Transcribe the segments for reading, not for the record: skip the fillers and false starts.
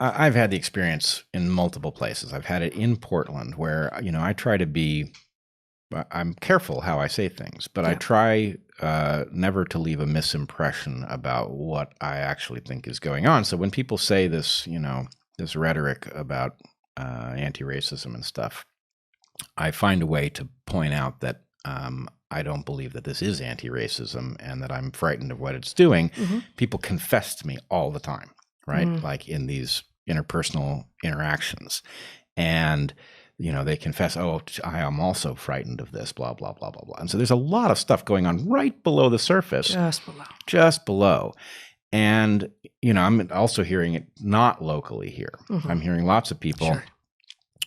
I've had the experience in multiple places. I've had it in Portland where, I try to be, I'm careful how I say things, but I try never to leave a misimpression about what I actually think is going on. So when people say this, this rhetoric about anti-racism and stuff, I find a way to point out that I don't believe that this is anti-racism and that I'm frightened of what it's doing. Mm-hmm. People confess to me all the time, right? Mm-hmm. Like in these interpersonal interactions. And, they confess, oh, I am also frightened of this, blah, blah, blah, blah, blah. And so there's a lot of stuff going on right below the surface. Just below. And, I'm also hearing it not locally here. Mm-hmm. I'm hearing lots of people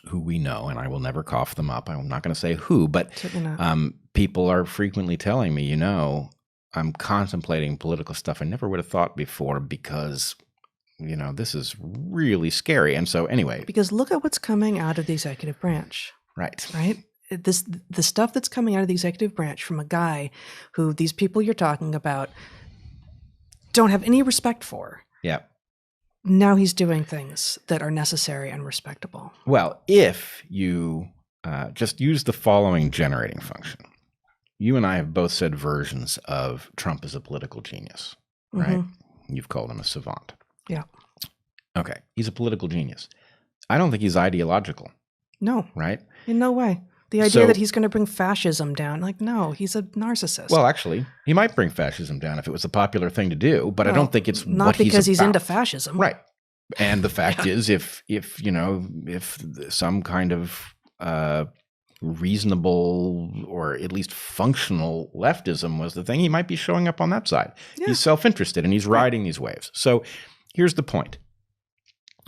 who we know, and I will never cough them up. I'm not going to say who, but people are frequently telling me, I'm contemplating political stuff I never would have thought before because, this is really scary. And so anyway. Because look at what's coming out of the executive branch. Right. The stuff that's coming out of the executive branch from a guy who these people you're talking about don't have any respect for. Yeah. Now he's doing things that are necessary and respectable. Well, if you just use the following generating function. You and I have both said versions of Trump as a political genius, right? Mm-hmm. You've called him a savant. Yeah. Okay. He's a political genius. I don't think he's ideological. No. Right? In no way. The idea that he's going to bring fascism down, no, he's a narcissist. Well, actually, he might bring fascism down if it was a popular thing to do, but I don't think it's not what because he's into fascism. Right. And the fact is, if some kind of reasonable or at least functional leftism was the thing, he might be showing up on that side. Yeah. He's self-interested and he's riding these waves. So here's the point.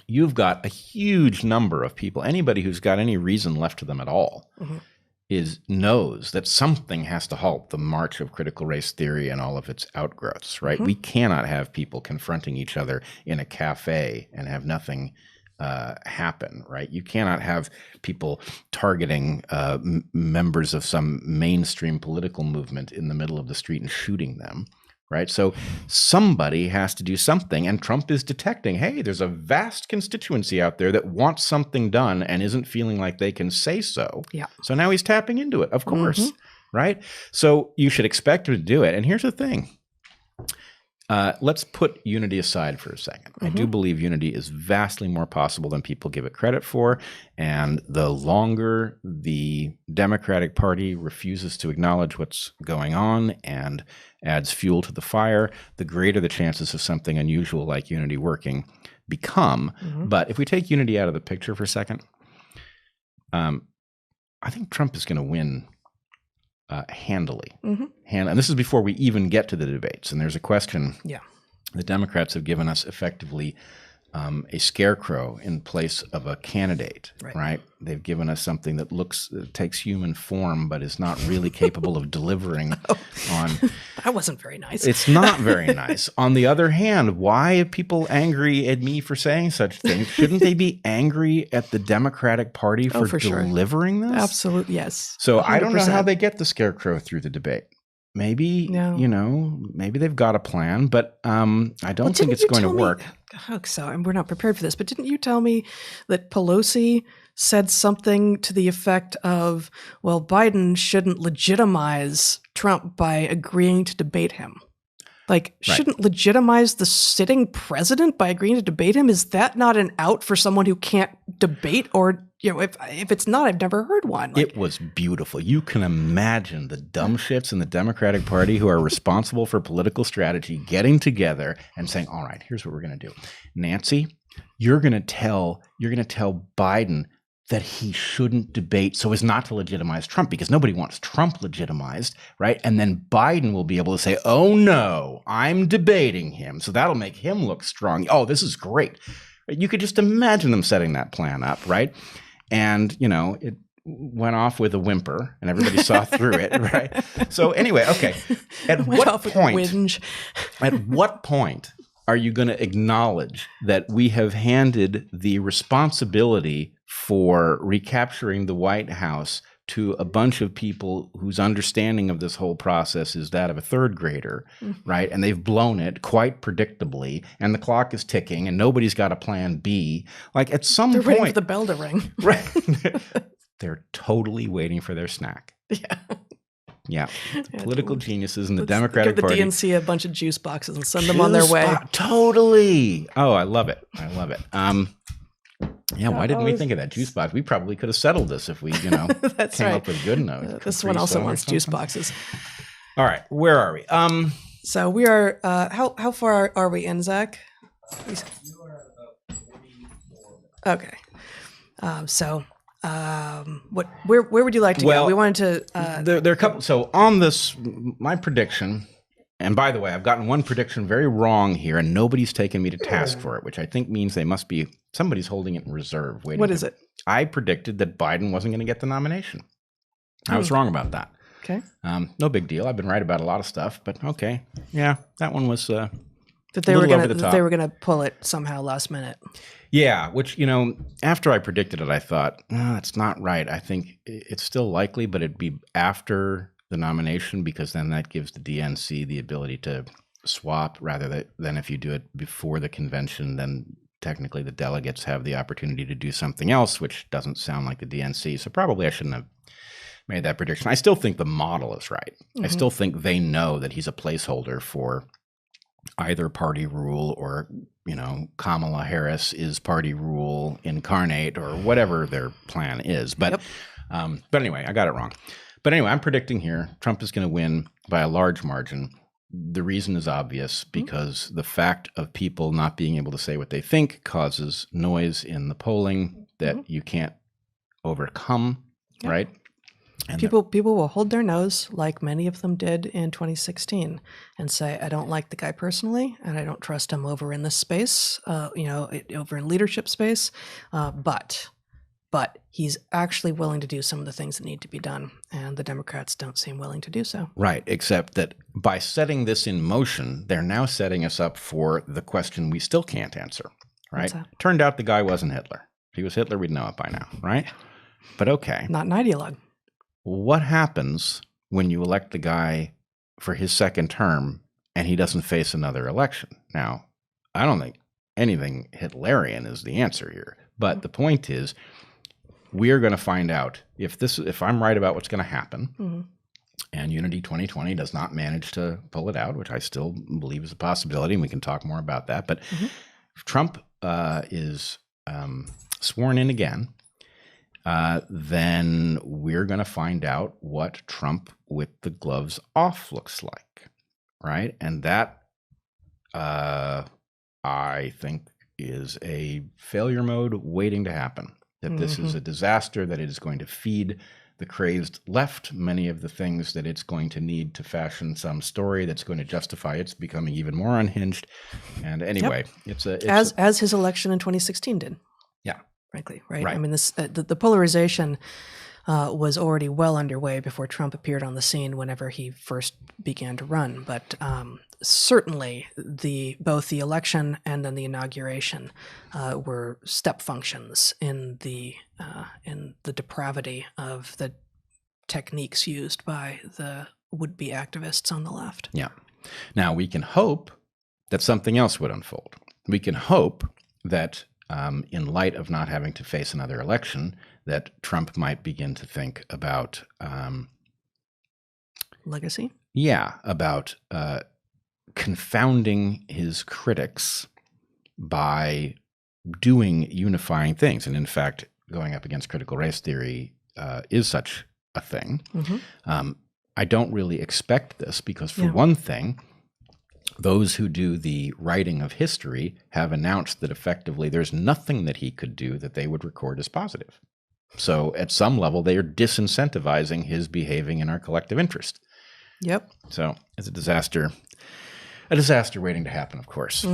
You've got a huge number of people, anybody who's got any reason left to them at all, knows that something has to halt the march of critical race theory and all of its outgrowths, right? We cannot have people confronting each other in a cafe and have nothing happen, right? You cannot have people targeting members of some mainstream political movement in the middle of the street and shooting them. Right. So somebody has to do something. And Trump is detecting, hey, there's a vast constituency out there that wants something done and isn't feeling like they can say so. Yeah. So now he's tapping into it, of course. Right. So you should expect him to do it. And here's the thing. Let's put unity aside for a second. I do believe unity is vastly more possible than people give it credit for. And the longer the Democratic Party refuses to acknowledge what's going on and adds fuel to the fire, the greater the chances of something unusual like unity working become. But if we take unity out of the picture for a second, I think Trump is going to win handily. And this is before we even get to the debates. And there's a question. Yeah. The Democrats have given us effectively a scarecrow in place of a candidate, right? They've given us something that takes human form, but is not really capable of delivering on. That wasn't very nice. It's not very nice. On the other hand, why are people angry at me for saying such things? Shouldn't they be angry at the Democratic Party for delivering this? Absolutely, yes. So 100%. I don't know how they get the scarecrow through the debate. Maybe, maybe they've got a plan, but I don't think it's going to work. And we're not prepared for this, but didn't you tell me that Pelosi said something to the effect of, well, Biden shouldn't legitimize Trump by agreeing to debate him? Shouldn't legitimize the sitting president by agreeing to debate him? Is that not an out for someone who can't debate? Or, if it's not, I've never heard one. It was beautiful. You can imagine the dumb shits in the Democratic Party who are responsible for political strategy getting together and saying, all right, here's what we're going to do. Nancy, you're going to tell Biden that he shouldn't debate so as not to legitimize Trump, because nobody wants Trump legitimized, right? And then Biden will be able to say, oh no, I'm debating him. So that'll make him look strong. Oh, this is great. You could just imagine them setting that plan up, right? And, it went off with a whimper and everybody saw through it, right? So anyway, okay. At what point are you going to acknowledge that we have handed the responsibility for recapturing the White House to a bunch of people whose understanding of this whole process is that of a third grader, right? And they've blown it quite predictably, and the clock is ticking, and nobody's got a plan B. Like at some They're point, waiting for the bell to ring. right? They're totally waiting for their snack. Yeah. Yeah. Political geniuses in the Let's Democratic Party. Give the DNC a bunch of juice boxes and send them on their way. Totally. Oh, I love it. I love it. Yeah, why didn't we always- think of that juice box? We probably could have settled this if we, That's came right. up with good notes. This one also wants juice boxes. All right, where are we? So we are. How far are we in, Zach? Okay. Where would you like to go? We wanted to. There are a couple. So on this, my prediction. And by the way, I've gotten one prediction very wrong here, and nobody's taken me to task for it, which I think means somebody's holding it in reserve. What is it? I predicted that Biden wasn't going to get the nomination. I was wrong about that. Okay. No big deal. I've been right about a lot of stuff, but okay. Yeah, that one was that they were going to pull it somehow last minute. Yeah, which, after I predicted it, I thought, no, that's not right. I think it's still likely, but it'd be after the nomination, because then that gives the DNC the ability to swap rather than if you do it before the convention, then technically the delegates have the opportunity to do something else, which doesn't sound like the DNC. So probably I shouldn't have made that prediction. I still think the model is right. Mm-hmm. I still think they know that he's a placeholder for either party rule or, Kamala Harris is party rule incarnate or whatever their plan is. But anyway, I got it wrong. But anyway, I'm predicting here Trump is going to win by a large margin. The reason is obvious, because the fact of people not being able to say what they think causes noise in the polling that you can't overcome, right? And people will hold their nose, like many of them did in 2016, and say, I don't like the guy personally, and I don't trust him over in this space, over in leadership space, but he's actually willing to do some of the things that need to be done, and the Democrats don't seem willing to do so. Right, except that by setting this in motion, they're now setting us up for the question we still can't answer, right? Turned out the guy wasn't Hitler. If he was Hitler, we'd know it by now, right? But okay. Not an ideologue. What happens when you elect the guy for his second term and he doesn't face another election? Now, I don't think anything Hitlerian is the answer here, but the point is, we are going to find out if I'm right about what's going to happen, and Unity 2020 does not manage to pull it out, which I still believe is a possibility, and we can talk more about that. But if Trump is sworn in again, then we're going to find out what Trump with the gloves off looks like, right? And that, I think, is a failure mode waiting to happen. That this is a disaster, that it is going to feed the crazed left many of the things that it's going to need to fashion some story that's going to justify its becoming even more unhinged. And anyway, it's as his election in 2016 did. Yeah. Frankly, right? I mean, this the polarization was already well underway before Trump appeared on the scene whenever he first began to run. But certainly both the election and then the inauguration were step functions in the depravity of the techniques used by the would-be activists on the left. Yeah. Now, we can hope that something else would unfold. We can hope that in light of not having to face another election, that Trump might begin to think about legacy. Yeah, about confounding his critics by doing unifying things. And in fact, going up against critical race theory is such a thing. I don't really expect this because, for one thing, those who do the writing of history have announced that effectively there's nothing that he could do that they would record as positive. So at some level, they are disincentivizing his behaving in our collective interest. Yep. So it's a disaster waiting to happen, of course.